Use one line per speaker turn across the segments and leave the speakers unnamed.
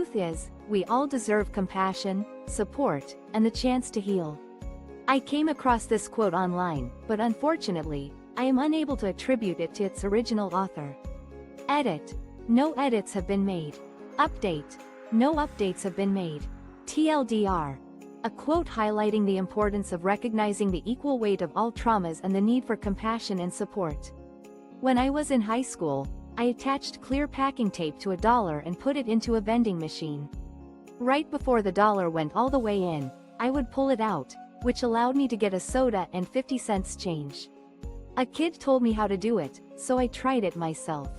Truth is, we all deserve compassion, support, and the chance to heal. I came across this quote online, but unfortunately, I am unable to attribute it to its original author. Edit. No edits have been made. Update. No updates have been made. TLDR. A quote highlighting the importance of recognizing the equal weight of all traumas and the need for compassion and support. When I was in high school, I attached clear packing tape to a dollar and put it into a vending machine. Right before the dollar went all the way in, I would pull it out, which allowed me to get a soda and 50 cents change. A kid told me how to do it, so I tried it myself.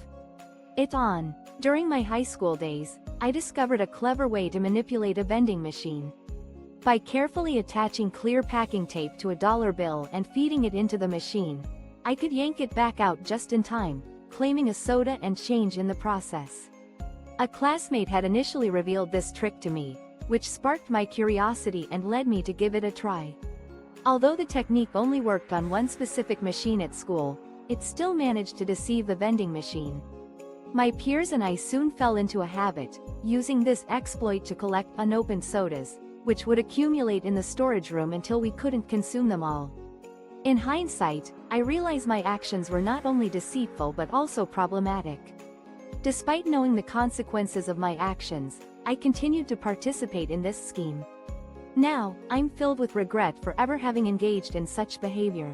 During my high school days, I discovered a clever way to manipulate a vending machine. By carefully attaching clear packing tape to a dollar bill and feeding it into the machine, I could yank it back out just in time, claiming a soda and change in the process. A classmate had initially revealed this trick to me, which sparked my curiosity and led me to give it a try. Although the technique only worked on one specific machine at school, it still managed to deceive the vending machine. My peers and I soon fell into a habit, using this exploit to collect unopened sodas, which would accumulate in the storage room until we couldn't consume them all. In hindsight, I realize my actions were not only deceitful but also problematic. Despite knowing the consequences of my actions, I continued to participate in this scheme. Now, I'm filled with regret for ever having engaged in such behavior.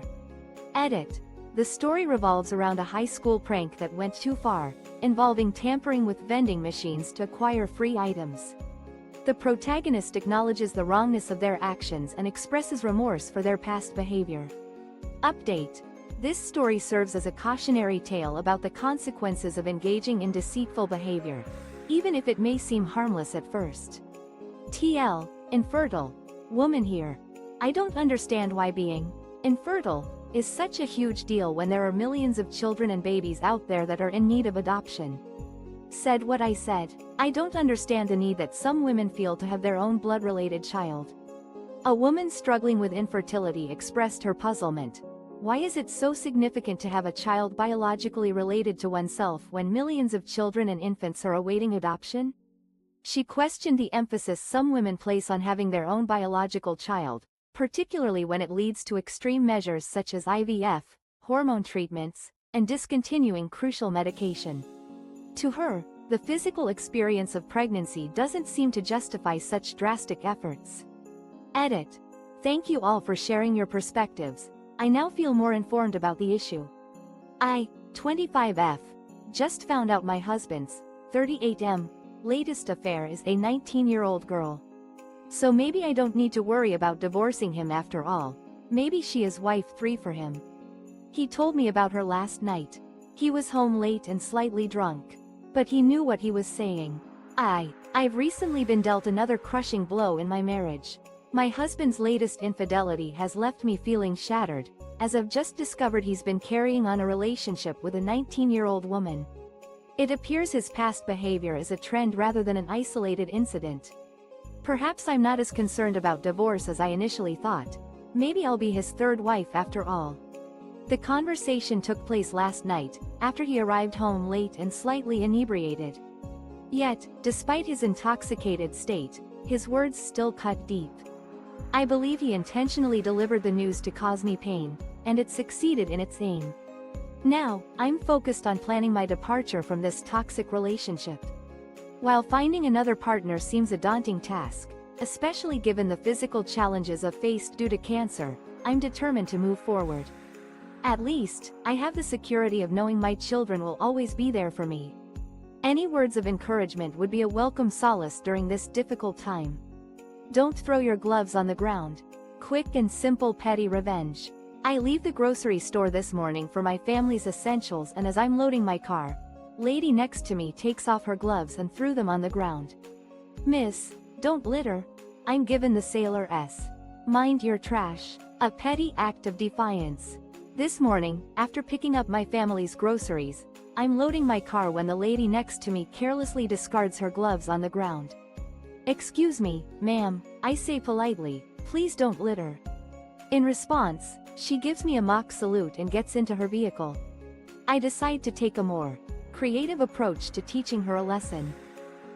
Edit. The story revolves around a high school prank that went too far, involving tampering with vending machines to acquire free items. The protagonist acknowledges the wrongness of their actions and expresses remorse for their past behavior. Update. This story serves as a cautionary tale about the consequences of engaging in deceitful behavior, even if it may seem harmless at first. TL. Infertile. Woman here. I don't understand why being infertile is such a huge deal when there are millions of children and babies out there that are in need of adoption. Said what I said. I don't understand the need that some women feel to have their own blood-related child. A woman struggling with infertility expressed her puzzlement. Why is it so significant to have a child biologically related to oneself when millions of children and infants are awaiting adoption? She questioned the emphasis some women place on having their own biological child, particularly when it leads to extreme measures such as IVF, hormone treatments, and discontinuing crucial medication. To her, the physical experience of pregnancy doesn't seem to justify such drastic efforts. Edit. Thank you all for sharing your perspectives. I now feel more informed about the issue. I, 25F, just found out my husband's, 38M, latest affair is a 19-year-old girl. So maybe I don't need to worry about divorcing him after all. Maybe she is wife 3 for him. He told me about her last night. He was home late and slightly drunk. But he knew what he was saying. I've recently been dealt another crushing blow in my marriage. My husband's latest infidelity has left me feeling shattered, as I've just discovered he's been carrying on a relationship with a 19-year-old woman. It appears his past behavior is a trend rather than an isolated incident. Perhaps I'm not as concerned about divorce as I initially thought. Maybe I'll be his 3rd wife after all. The conversation took place last night, after he arrived home late and slightly inebriated. Yet, despite his intoxicated state, his words still cut deep. I believe he intentionally delivered the news to cause me pain, and it succeeded in its aim. Now, I'm focused on planning my departure from this toxic relationship. While finding another partner seems a daunting task, especially given the physical challenges I've faced due to cancer, I'm determined to move forward. At least, I have the security of knowing my children will always be there for me. Any words of encouragement would be a welcome solace during this difficult time. Don't throw your gloves on the ground. Quick and simple petty revenge. I leave the grocery store this morning for my family's essentials, and as I'm loading my car, lady next to me takes off her gloves and threw them on the ground. Miss, don't litter. I'm given the sailor S. Mind your trash. A petty act of defiance. This morning, after picking up my family's groceries, I'm loading my car when the lady next to me carelessly discards her gloves on the ground. Excuse me, ma'am, I say politely, please don't litter. In response, she gives me a mock salute and gets into her vehicle. I decide to take a more creative approach to teaching her a lesson.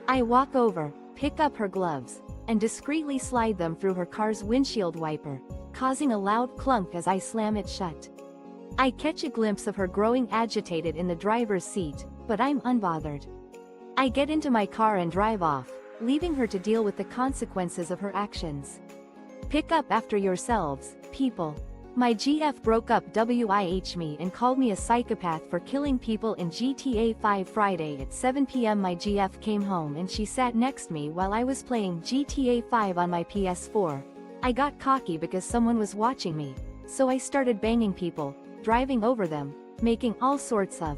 I walk over, pick up her gloves, and discreetly slide them through her car's windshield wiper, causing a loud clunk as I slam it shut. I catch a glimpse of her growing agitated in the driver's seat, but I'm unbothered. I get into my car and drive off, leaving her to deal with the consequences of her actions. Pick up after yourselves, people. My GF broke up with me and called me a psychopath for killing people in GTA 5 Friday at 7 p.m. My GF came home and she sat next to me while I was playing GTA 5 on my PS4. I got cocky because someone was watching me, so I started banging people, driving over them, making all sorts of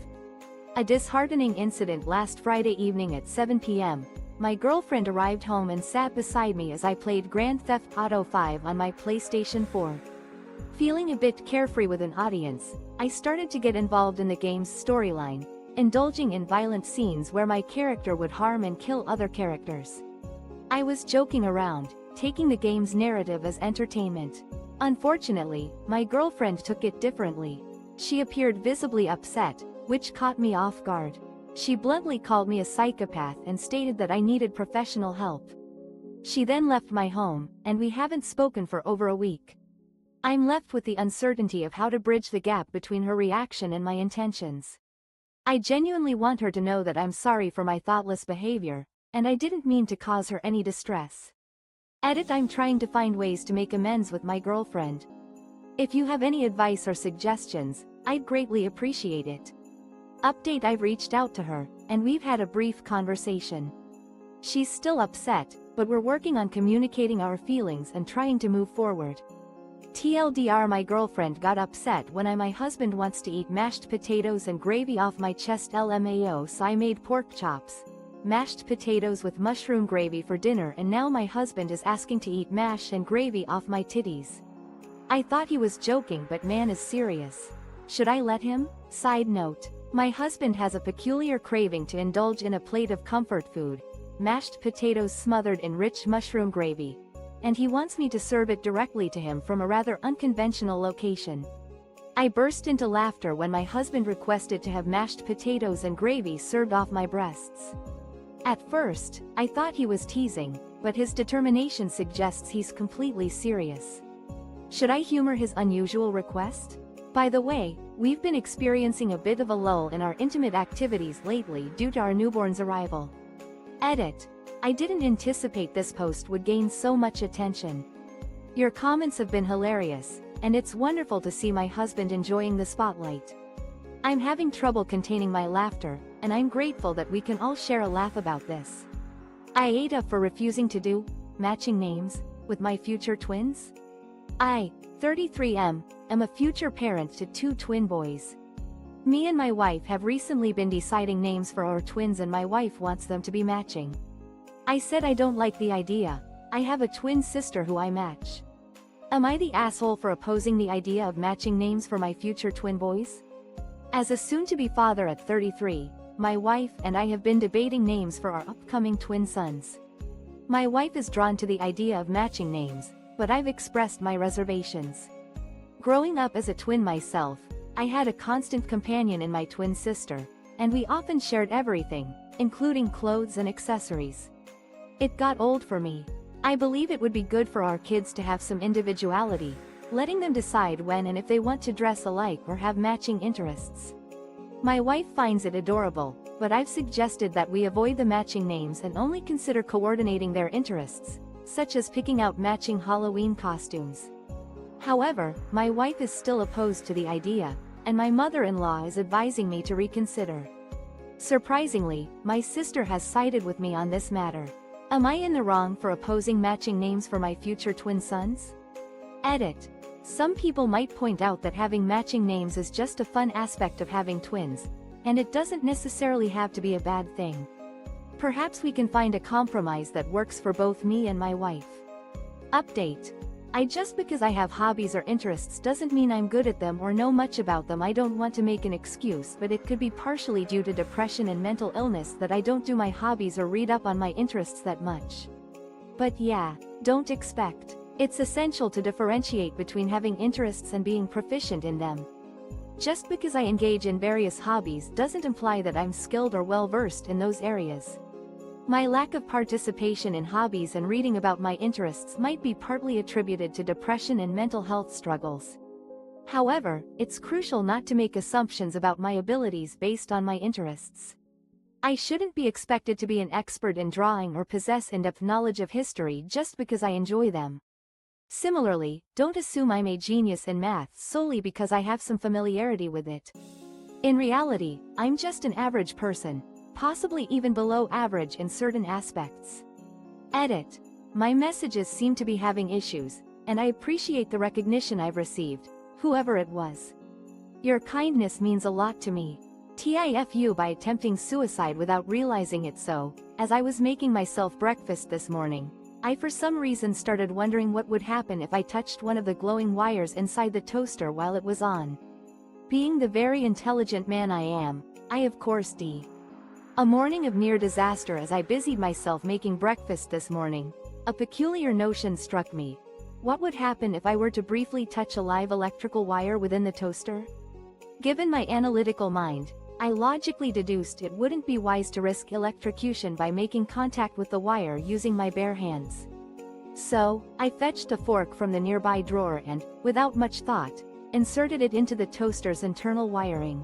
a disheartening incident. Last Friday evening at 7 p.m., my girlfriend arrived home and sat beside me as I played Grand Theft Auto 5 on my PlayStation 4. Feeling a bit carefree with an audience, I started to get involved in the game's storyline, indulging in violent scenes where my character would harm and kill other characters. I was joking around, taking the game's narrative as entertainment. Unfortunately, my girlfriend took it differently. She appeared visibly upset, which caught me off guard. She bluntly called me a psychopath and stated that I needed professional help. She then left my home, and we haven't spoken for over a week. I'm left with the uncertainty of how to bridge the gap between her reaction and my intentions. I genuinely want her to know that I'm sorry for my thoughtless behavior, and I didn't mean to cause her any distress. Edit: I'm trying to find ways to make amends with my girlfriend. If you have any advice or suggestions, I'd greatly appreciate it. Update: I've reached out to her, and we've had a brief conversation. She's still upset, but we're working on communicating our feelings and trying to move forward. TLDR: my girlfriend got upset when my husband wants to eat mashed potatoes and gravy off my chest. LMAO, so I made pork chops, mashed potatoes with mushroom gravy for dinner, and now my husband is asking to eat mash and gravy off my titties. I thought he was joking, but man is serious. Should I let him? Side note: my husband has a peculiar craving to indulge in a plate of comfort food, mashed potatoes smothered in rich mushroom gravy, and he wants me to serve it directly to him from a rather unconventional location. I burst into laughter when my husband requested to have mashed potatoes and gravy served off my breasts. At first, I thought he was teasing, but his determination suggests he's completely serious. Should I humor his unusual request? By the way, we've been experiencing a bit of a lull in our intimate activities lately due to our newborn's arrival. Edit: I didn't anticipate this post would gain so much attention. Your comments have been hilarious, and it's wonderful to see my husband enjoying the spotlight. I'm having trouble containing my laughter, and I'm grateful that we can all share a laugh about this. AITA for refusing to do matching names with my future twins. I, 33M, am a future parent to 2 twin boys. Me and my wife have recently been deciding names for our twins, and my wife wants them to be matching. I said I don't like the idea. I have a twin sister who I match. Am I the asshole for opposing the idea of matching names for my future twin boys? As a soon-to-be father at 33, my wife and I have been debating names for our upcoming twin sons. My wife is drawn to the idea of matching names, but I've expressed my reservations. Growing up as a twin myself, I had a constant companion in my twin sister, and we often shared everything, including clothes and accessories. It got old for me. I believe it would be good for our kids to have some individuality, letting them decide when and if they want to dress alike or have matching interests. My wife finds it adorable, but I've suggested that we avoid the matching names and only consider coordinating their interests, such as picking out matching Halloween costumes. However, my wife is still opposed to the idea, and my mother-in-law is advising me to reconsider. Surprisingly, my sister has sided with me on this matter. Am I in the wrong for opposing matching names for my future twin sons? Edit: some people might point out that having matching names is just a fun aspect of having twins, and it doesn't necessarily have to be a bad thing. Perhaps we can find a compromise that works for both me and my wife. Update: just because I have hobbies or interests doesn't mean I'm good at them or know much about them. I don't want to make an excuse, but it could be partially due to depression and mental illness that I don't do my hobbies or read up on my interests that much. But yeah, don't expect. It's essential to differentiate between having interests and being proficient in them. Just because I engage in various hobbies doesn't imply that I'm skilled or well-versed in those areas. My lack of participation in hobbies and reading about my interests might be partly attributed to depression and mental health struggles. However, it's crucial not to make assumptions about my abilities based on my interests. I shouldn't be expected to be an expert in drawing or possess in-depth knowledge of history just because I enjoy them. Similarly, don't assume I'm a genius in math solely because I have some familiarity with it. In reality, I'm just an average person, possibly even below average in certain aspects. Edit. My messages seem to be having issues, and I appreciate the recognition I've received, whoever it was. Your kindness means a lot to me. TIFU by attempting suicide without realizing it. So, as I was making myself breakfast this morning, I for some reason started wondering what would happen if I touched one of the glowing wires inside the toaster while it was on. Being the very intelligent man I am, I of course d. A morning of near disaster. As I busied myself making breakfast this morning, a peculiar notion struck me. What would happen if I were to briefly touch a live electrical wire within the toaster? Given my analytical mind, I logically deduced it wouldn't be wise to risk electrocution by making contact with the wire using my bare hands. So, I fetched a fork from the nearby drawer and, without much thought, inserted it into the toaster's internal wiring.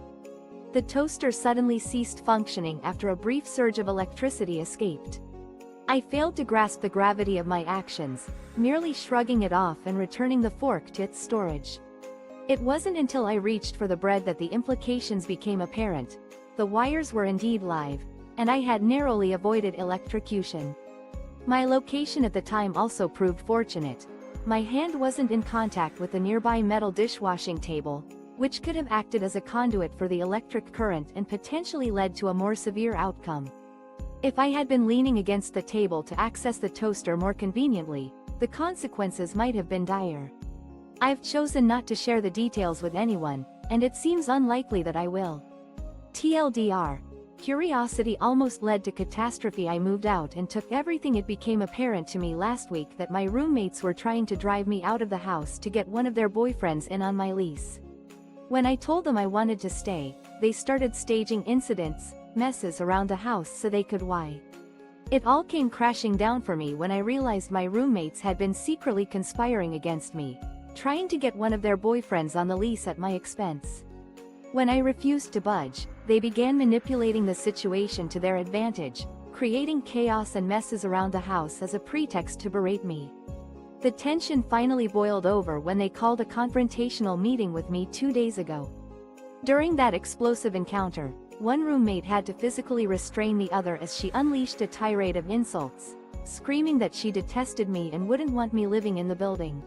The toaster suddenly ceased functioning after a brief surge of electricity escaped. I failed to grasp the gravity of my actions, merely shrugging it off and returning the fork to its storage. It wasn't until I reached for the bread that the implications became apparent. The wires were indeed live, and I had narrowly avoided electrocution. My location at the time also proved fortunate. My hand wasn't in contact with the nearby metal dishwashing table, which could have acted as a conduit for the electric current and potentially led to a more severe outcome. If I had been leaning against the table to access the toaster more conveniently, the consequences might have been dire. I've chosen not to share the details with anyone, and it seems unlikely that I will. TLDR. Curiosity almost led to catastrophe. I moved out and took everything. It became apparent to me last week that my roommates were trying to drive me out of the house to get one of their boyfriends in on my lease. When I told them I wanted to stay, they started staging incidents, messes around the house so they could why. It all came crashing down for me when I realized my roommates had been secretly conspiring against me, trying to get one of their boyfriends on the lease at my expense. When I refused to budge, they began manipulating the situation to their advantage, creating chaos and messes around the house as a pretext to berate me. The tension finally boiled over when they called a confrontational meeting with me 2 days ago. During that explosive encounter, one roommate had to physically restrain the other as she unleashed a tirade of insults, screaming that she detested me and wouldn't want me living in the building.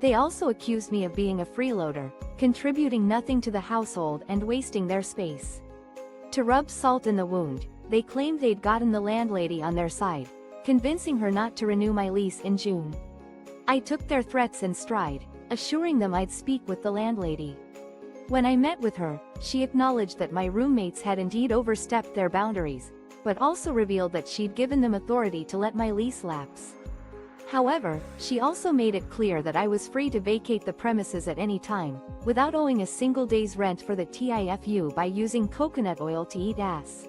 They also accused me of being a freeloader, contributing nothing to the household and wasting their space. To rub salt in the wound, they claimed they'd gotten the landlady on their side, convincing her not to renew my lease in June. I took their threats in stride, assuring them I'd speak with the landlady. When I met with her, she acknowledged that my roommates had indeed overstepped their boundaries, but also revealed that she'd given them authority to let my lease lapse. However, she also made it clear that I was free to vacate the premises at any time, without owing a single day's rent for the TIFU by using coconut oil to eat ass.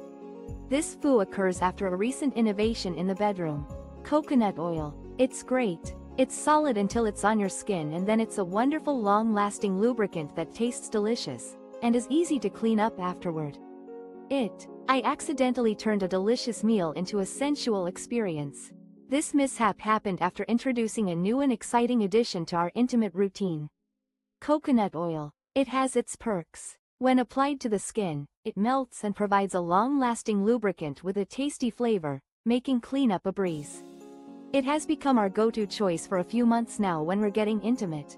This foo occurs after a recent innovation in the bedroom. Coconut oil. It's great. It's solid until it's on your skin, and then it's a wonderful long-lasting lubricant that tastes delicious, and is easy to clean up afterward. I accidentally turned a delicious meal into a sensual experience. This mishap happened after introducing a new and exciting addition to our intimate routine. Coconut oil. It has its perks. When applied to the skin, it melts and provides a long-lasting lubricant with a tasty flavor, making cleanup a breeze. It has become our go-to choice for a few months now when we're getting intimate.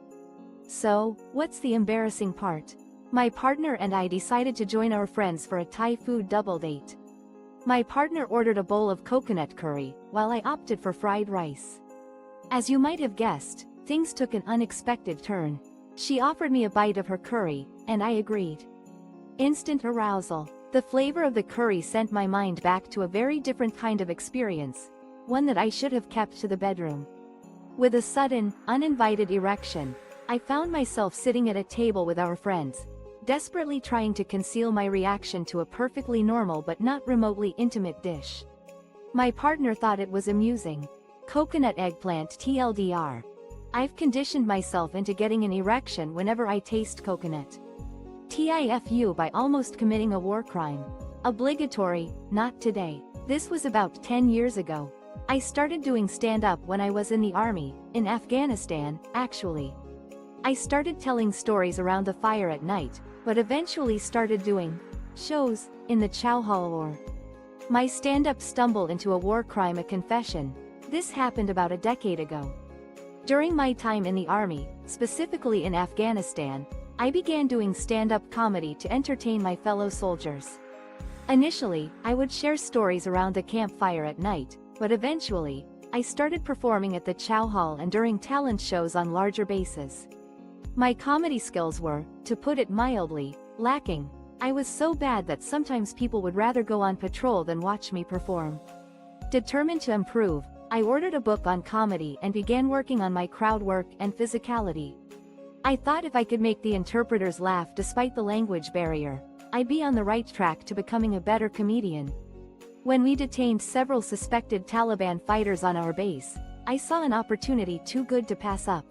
So, what's the embarrassing part? My partner and I decided to join our friends for a Thai food double date. My partner ordered a bowl of coconut curry, while I opted for fried rice. As you might have guessed, things took an unexpected turn. She offered me a bite of her curry, and I agreed. Instant arousal. The flavor of the curry sent my mind back to a very different kind of experience, one that I should have kept to the bedroom. With a sudden, uninvited erection, I found myself sitting at a table with our friends, desperately trying to conceal my reaction to a perfectly normal but not remotely intimate dish. My partner thought it was amusing. Coconut eggplant TLDR. I've conditioned myself into getting an erection whenever I taste coconut. TIFU by almost committing a war crime. Obligatory, not today. This was about 10 years ago. I started doing stand-up when I was in the army, in Afghanistan, actually. I started telling stories around the fire at night, but eventually started doing shows in the chow hall war. My stand-up stumbled into a war crime, a confession. This happened about a decade ago. During my time in the army, specifically in Afghanistan, I began doing stand-up comedy to entertain my fellow soldiers. Initially, I would share stories around the campfire at night, but eventually, I started performing at the chow hall and during talent shows on larger bases. My comedy skills were, to put it mildly, lacking. I was so bad that sometimes people would rather go on patrol than watch me perform. Determined to improve, I ordered a book on comedy and began working on my crowd work and physicality. I thought if I could make the interpreters laugh despite the language barrier, I'd be on the right track to becoming a better comedian. When we detained several suspected Taliban fighters on our base, I saw an opportunity too good to pass up.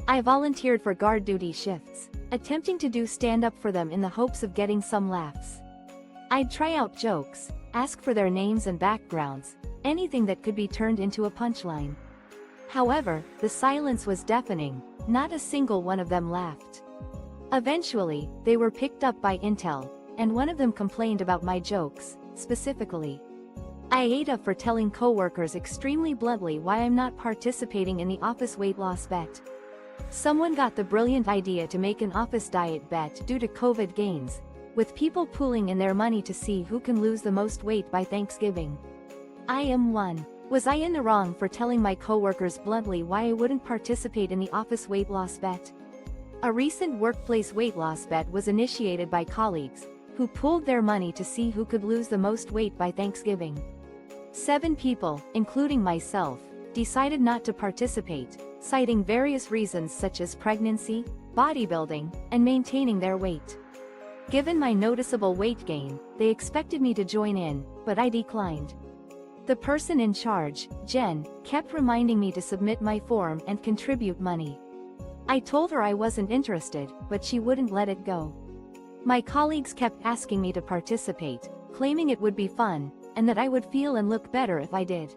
I volunteered for guard duty shifts, attempting to do stand-up for them in the hopes of getting some laughs. I'd try out jokes, ask for their names and backgrounds, anything that could be turned into a punchline. However, the silence was deafening, not a single one of them laughed. Eventually, they were picked up by Intel, and one of them complained about my jokes, specifically AITA, for telling coworkers extremely bluntly why I'm not participating in the office weight loss bet. Someone got the brilliant idea to make an office diet bet due to COVID gains, with people pooling in their money to see who can lose the most weight by Thanksgiving. I am one. Was I in the wrong for telling my coworkers bluntly why I wouldn't participate in the office weight loss bet? A recent workplace weight loss bet was initiated by colleagues, who pooled their money to see who could lose the most weight by Thanksgiving. 7 people, including myself, decided not to participate, citing various reasons such as pregnancy, bodybuilding, and maintaining their weight. Given my noticeable weight gain, they expected me to join in, but I declined. The person in charge, Jen, kept reminding me to submit my form and contribute money. I told her I wasn't interested, but she wouldn't let it go. My colleagues kept asking me to participate, claiming it would be fun, and that I would feel and look better if I did.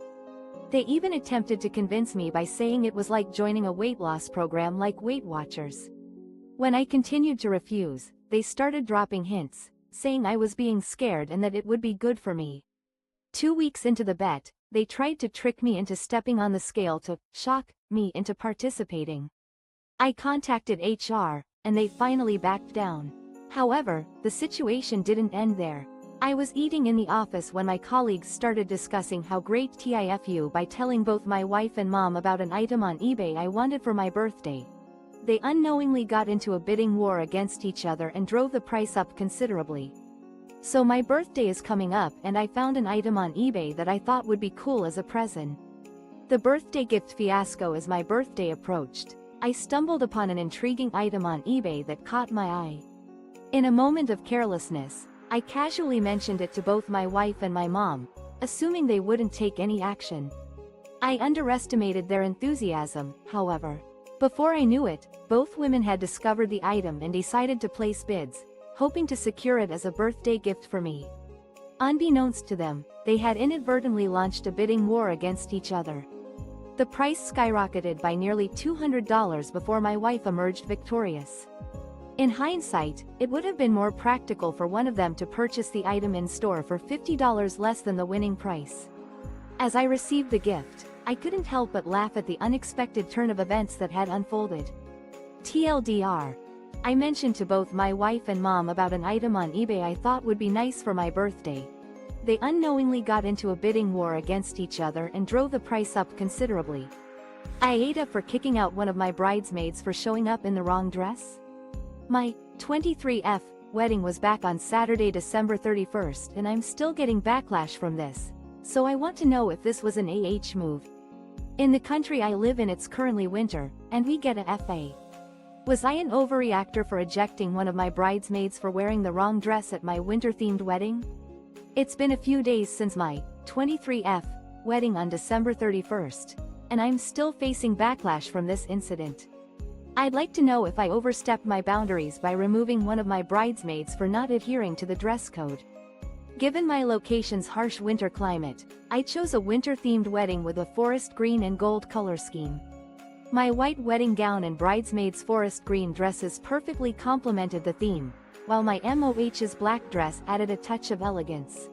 They even attempted to convince me by saying it was like joining a weight loss program like Weight Watchers. When I continued to refuse, they started dropping hints, saying I was being scared and that it would be good for me. 2 weeks into the bet, they tried to trick me into stepping on the scale to shock me into participating. I contacted HR, and they finally backed down. However, the situation didn't end there. I was eating in the office when my colleagues started discussing how great TIFU by telling both my wife and mom about an item on eBay I wanted for my birthday. They unknowingly got into a bidding war against each other and drove the price up considerably. So my birthday is coming up and I found an item on eBay that I thought would be cool as a present. The birthday gift fiasco. As my birthday approached, I stumbled upon an intriguing item on eBay that caught my eye. In a moment of carelessness, I casually mentioned it to both my wife and my mom, assuming they wouldn't take any action. I underestimated their enthusiasm, however. Before I knew it, both women had discovered the item and decided to place bids, hoping to secure it as a birthday gift for me. Unbeknownst to them, they had inadvertently launched a bidding war against each other. The price skyrocketed by nearly $200 before my wife emerged victorious. In hindsight, it would have been more practical for one of them to purchase the item in store for $50 less than the winning price. As I received the gift, I couldn't help but laugh at the unexpected turn of events that had unfolded. TLDR. I mentioned to both my wife and mom about an item on eBay I thought would be nice for my birthday. They unknowingly got into a bidding war against each other and drove the price up considerably. AITA for kicking out one of my bridesmaids for showing up in the wrong dress? My 23F wedding was back on Saturday, December 31st, and I'm still getting backlash from this, so I want to know if this was an move. In the country I live in it's currently winter, and we get a FA. Was I an overreactor for ejecting one of my bridesmaids for wearing the wrong dress at my winter-themed wedding? It's been a few days since my 23F, wedding on December 31st. And I'm still facing backlash from this incident. I'd like to know if I overstepped my boundaries by removing one of my bridesmaids for not adhering to the dress code. Given my location's harsh winter climate, I chose a winter-themed wedding with a forest green and gold color scheme. My white wedding gown and bridesmaids' forest green dresses perfectly complemented the theme, while my MOH's black dress added a touch of elegance.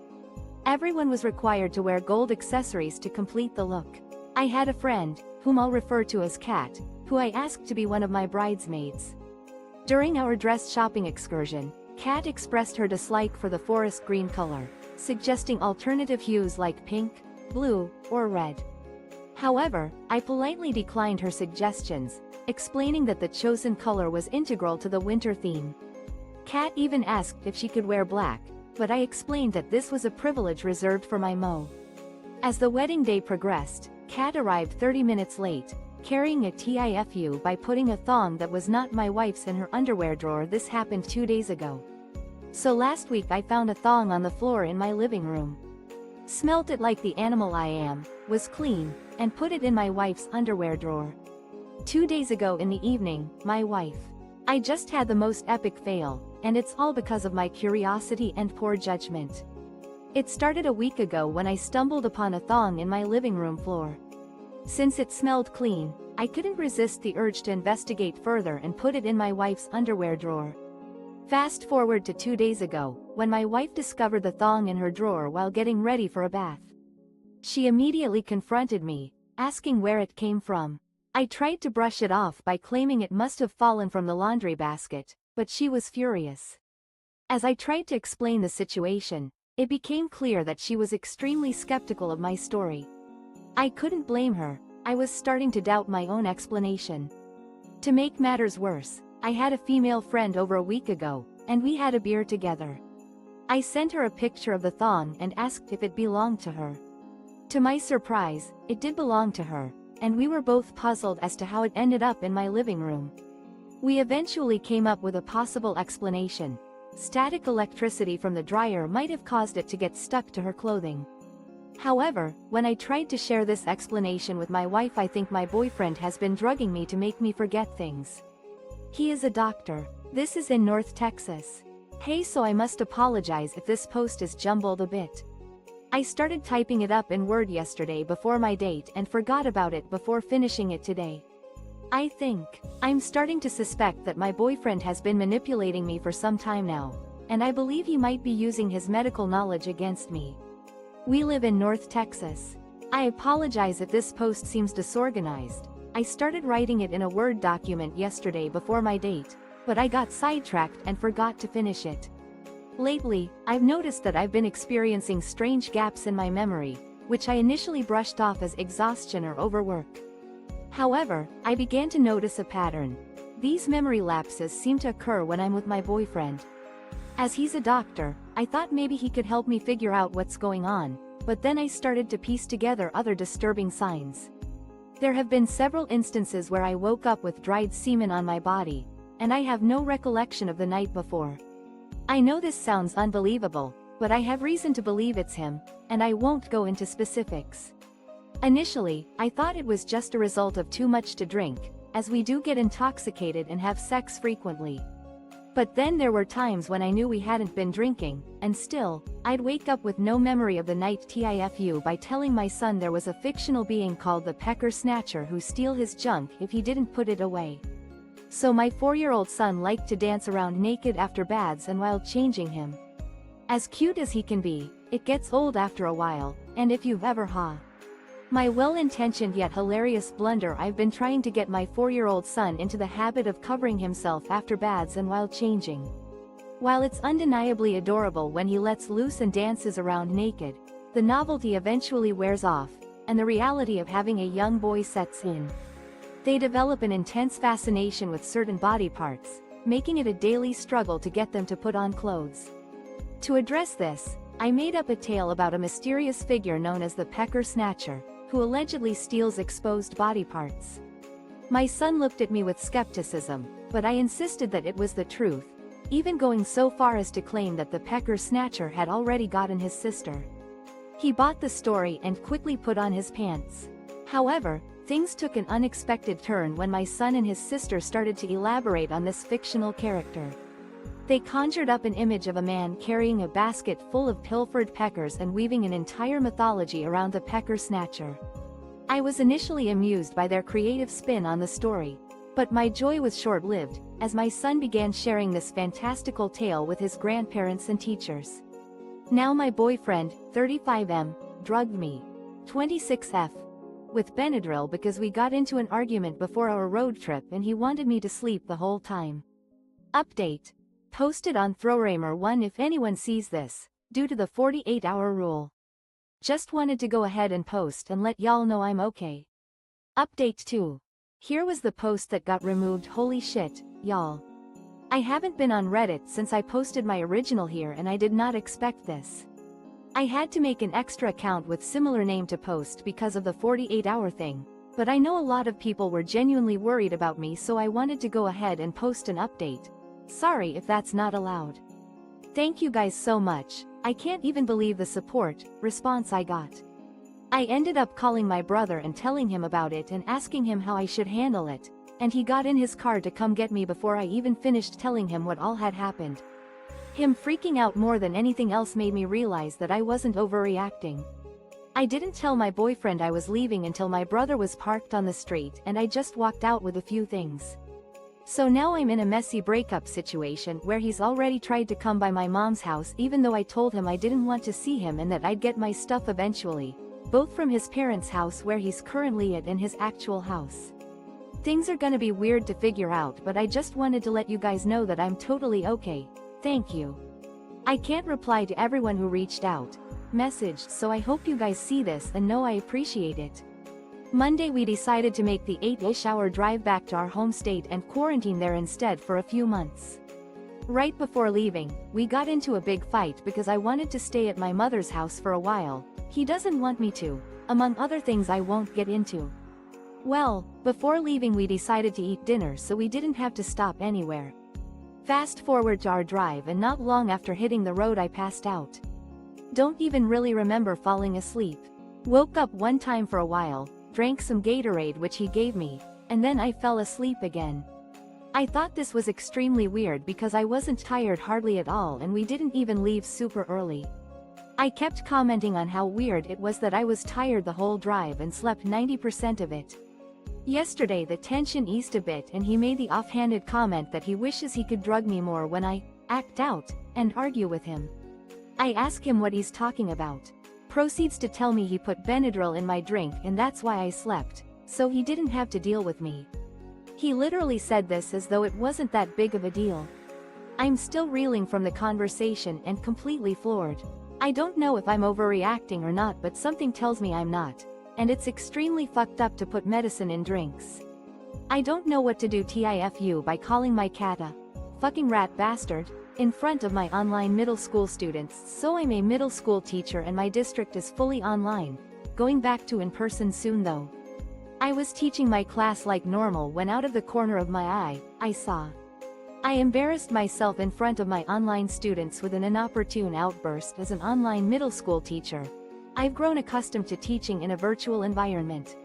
Everyone was required to wear gold accessories to complete the look. I had a friend, whom I'll refer to as Kat, who I asked to be one of my bridesmaids. During our dress shopping excursion, Kat expressed her dislike for the forest green color, suggesting alternative hues like pink, blue, or red. However, I politely declined her suggestions, explaining that the chosen color was integral to the winter theme. Kat even asked if she could wear black, but I explained that this was a privilege reserved for my Mo. As the wedding day progressed, Kat arrived 30 minutes late, carrying a TIFU by putting a thong that was not my wife's in her underwear drawer. This happened 2 days ago. So last week I found a thong on the floor in my living room. Smelt it like the animal I am, was clean, and put it in my wife's underwear drawer. 2 days ago in the evening, my wife. I just had the most epic fail, and it's all because of my curiosity and poor judgment. It started a week ago when I stumbled upon a thong in my living room floor. Since it smelled clean, I couldn't resist the urge to investigate further and put it in my wife's underwear drawer. Fast forward to 2 days ago, when my wife discovered the thong in her drawer while getting ready for a bath. She immediately confronted me, asking where it came from. I tried to brush it off by claiming it must have fallen from the laundry basket, but she was furious. As I tried to explain the situation, it became clear that she was extremely skeptical of my story. I couldn't blame her. I was starting to doubt my own explanation. To make matters worse, I had a female friend over a week ago, and we had a beer together. I sent her a picture of the thong and asked if it belonged to her. To my surprise, it did belong to her, and we were both puzzled as to how it ended up in my living room. We eventually came up with a possible explanation. Static electricity from the dryer might have caused it to get stuck to her clothing. However, when I tried to share this explanation with my wife, I think my boyfriend has been drugging me to make me forget things. He is a doctor. This is in North Texas. Hey, so I must apologize if this post is jumbled a bit. I started typing it up in Word yesterday before my date and forgot about it before finishing it today. I'm starting to suspect that my boyfriend has been manipulating me for some time now, and I believe he might be using his medical knowledge against me. We live in North Texas. I apologize if this post seems disorganized. I started writing it in a Word document yesterday before my date, but I got sidetracked and forgot to finish it. Lately, I've noticed that I've been experiencing strange gaps in my memory, which I initially brushed off as exhaustion or overwork. However, I began to notice a pattern. These memory lapses seem to occur when I'm with my boyfriend. As he's a doctor, I thought maybe he could help me figure out what's going on, but then I started to piece together other disturbing signs. There have been several instances where I woke up with dried semen on my body, and I have no recollection of the night before. I know this sounds unbelievable, but I have reason to believe it's him, and I won't go into specifics. Initially, I thought it was just a result of too much to drink, as we do get intoxicated and have sex frequently. But then there were times when I knew we hadn't been drinking, and still, I'd wake up with no memory of the night. TIFU by telling my son there was a fictional being called the Pecker Snatcher who steal his junk if he didn't put it away. So my 4-year-old son liked to dance around naked after baths and while changing him. As cute as he can be, it gets old after a while, and if you've ever My well-intentioned yet hilarious blunder. I've been trying to get my 4-year-old son into the habit of covering himself after baths and while changing. While it's undeniably adorable when he lets loose and dances around naked, the novelty eventually wears off, and the reality of having a young boy sets in. They develop an intense fascination with certain body parts, making it a daily struggle to get them to put on clothes. To address this, I made up a tale about a mysterious figure known as the Pecker Snatcher, who allegedly steals exposed body parts. My son looked at me with skepticism, but I insisted that it was the truth, even going so far as to claim that the Pecker Snatcher had already gotten his sister. He bought the story and quickly put on his pants. However, things took an unexpected turn when my son and his sister started to elaborate on this fictional character. They conjured up an image of a man carrying a basket full of pilfered peckers and weaving an entire mythology around the pecker snatcher. I was initially amused by their creative spin on the story, but my joy was short-lived, as my son began sharing this fantastical tale with his grandparents and teachers. Now my boyfriend, 35M, drugged me, 26F, with Benadryl because we got into an argument before our road trip and he wanted me to sleep the whole time. Update. Posted on Throwramer1 if anyone sees this, due to the 48-hour rule. Just wanted to go ahead and post and let y'all know I'm okay. Update 2. Here was the post that got removed. Holy shit, y'all. I haven't been on Reddit since I posted my original here and I did not expect this. I had to make an extra account with similar name to post because of the 48-hour thing, but I know a lot of people were genuinely worried about me, so I wanted to go ahead and post an update. Sorry if that's not allowed. Thank you guys so much. I can't even believe the support response I got. I ended up calling my brother and telling him about it and asking him how I should handle it, and he got in his car to come get me before I even finished telling him what all had happened. Him freaking out more than anything else made me realize that I wasn't overreacting. I didn't tell my boyfriend I was leaving until my brother was parked on the street and I just walked out with a few things. So now I'm in a messy breakup situation where he's already tried to come by my mom's house even though I told him I didn't want to see him and that I'd get my stuff eventually, both from his parents' house where he's currently at and his actual house. Things are gonna be weird to figure out, but I just wanted to let you guys know that I'm totally okay. Thank you. I can't reply to everyone who reached out, messaged, so I hope you guys see this and know I appreciate it. Monday we decided to make the 8-ish hour drive back to our home state and quarantine there instead for a few months. Right before leaving, we got into a big fight because I wanted to stay at my mother's house for a while. He doesn't want me to, among other things I won't get into. Well, before leaving we decided to eat dinner so we didn't have to stop anywhere. Fast forward to our drive and not long after hitting the road I passed out. Don't even really remember falling asleep. Woke up one time for a while, drank some Gatorade which he gave me, and then I fell asleep again. I thought this was extremely weird because I wasn't tired hardly at all and we didn't even leave super early. I kept commenting on how weird it was that I was tired the whole drive and slept 90% of it. Yesterday the tension eased a bit and he made the offhanded comment that he wishes he could drug me more when I act out and argue with him. I ask him what he's talking about. Proceeds to tell me he put Benadryl in my drink and that's why I slept, so he didn't have to deal with me. He literally said this as though it wasn't that big of a deal. I'm still reeling from the conversation and completely floored. I don't know if I'm overreacting or not, but something tells me I'm not, and it's extremely fucked up to put medicine in drinks. I don't know what to do TIFU by calling my cat a fucking rat bastard in front of my online middle school students. So I'm a middle school teacher and my district is fully online, going back to in person soon though. I was teaching my class like normal when out of the corner of my eye, I embarrassed myself in front of my online students with an inopportune outburst. As an online middle school teacher, I've grown accustomed to teaching in a virtual environment.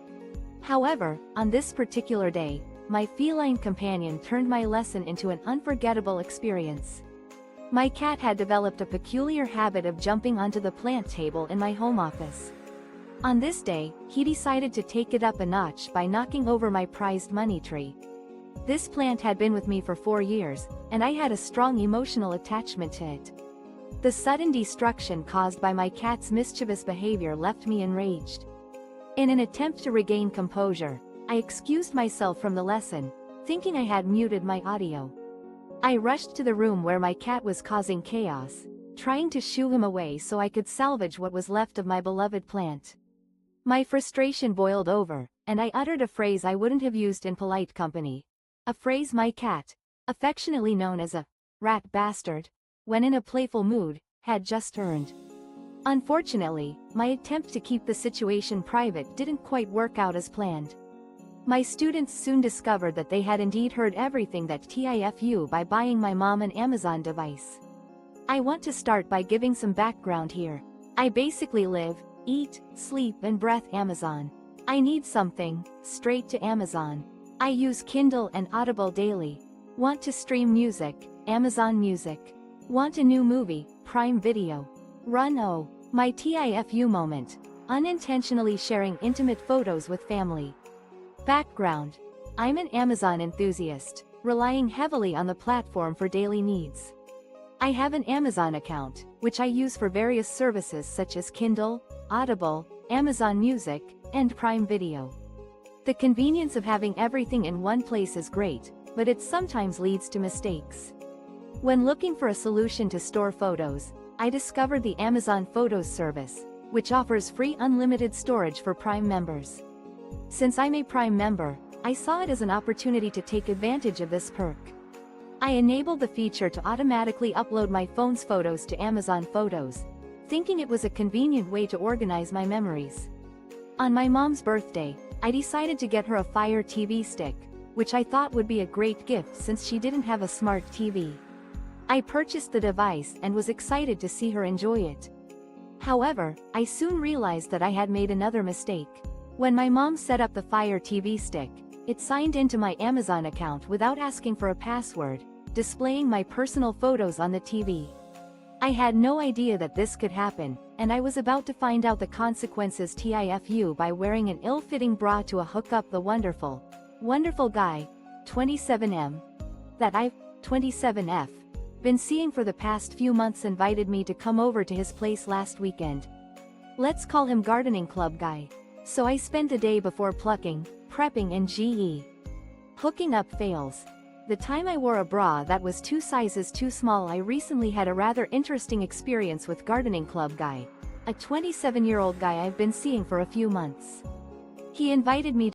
However, on this particular day, my feline companion turned my lesson into an unforgettable experience. My cat had developed a peculiar habit of jumping onto the plant table in my home office. On this day, he decided to take it up a notch by knocking over my prized money tree. This plant had been with me for 4 years, and I had a strong emotional attachment to it. The sudden destruction caused by my cat's mischievous behavior left me enraged. In an attempt to regain composure, I excused myself from the lesson, thinking I had muted my audio. I rushed to the room where my cat was causing chaos, trying to shoo him away so I could salvage what was left of my beloved plant. My frustration boiled over, and I uttered a phrase I wouldn't have used in polite company. A phrase my cat, affectionately known as a rat bastard, when in a playful mood, had just earned. Unfortunately, my attempt to keep the situation private didn't quite work out as planned. My students soon discovered that they had indeed heard everything that TIFU by buying my mom an Amazon device. I want to start by giving some background here. I basically live, eat, sleep and breathe Amazon. I need something, straight to Amazon. I use Kindle and Audible daily. Want to stream music, Amazon Music. Want a new movie, Prime Video. Run oh, my TIFU moment. Unintentionally sharing intimate photos with family. Background. I'm an Amazon enthusiast, relying heavily on the platform for daily needs. I have an Amazon account, which I use for various services such as Kindle, Audible, Amazon Music, and Prime Video. The convenience of having everything in one place is great, but it sometimes leads to mistakes. When looking for a solution to store photos, I discovered the Amazon Photos service, which offers free unlimited storage for Prime members. Since I'm a Prime member, I saw it as an opportunity to take advantage of this perk. I enabled the feature to automatically upload my phone's photos to Amazon Photos, thinking it was a convenient way to organize my memories. On my mom's birthday, I decided to get her a Fire TV stick, which I thought would be a great gift since she didn't have a smart TV. I purchased the device and was excited to see her enjoy it. However, I soon realized that I had made another mistake. When my mom set up the Fire TV stick, it signed into my Amazon account without asking for a password, displaying my personal photos on the TV. I had no idea that this could happen, and I was about to find out the consequences TIFU by wearing an ill-fitting bra to hook up the wonderful guy, 27M, that I've, 27F, been seeing for the past few months invited me to come over to his place last weekend. Let's call him Gardening Club Guy. So I spent the day before plucking, prepping and GE. Hooking up fails. The time I wore a bra that was 2 sizes too small. I recently had a rather interesting experience with Gardening Club Guy, a 27-year-old guy I've been seeing for a few months. He invited me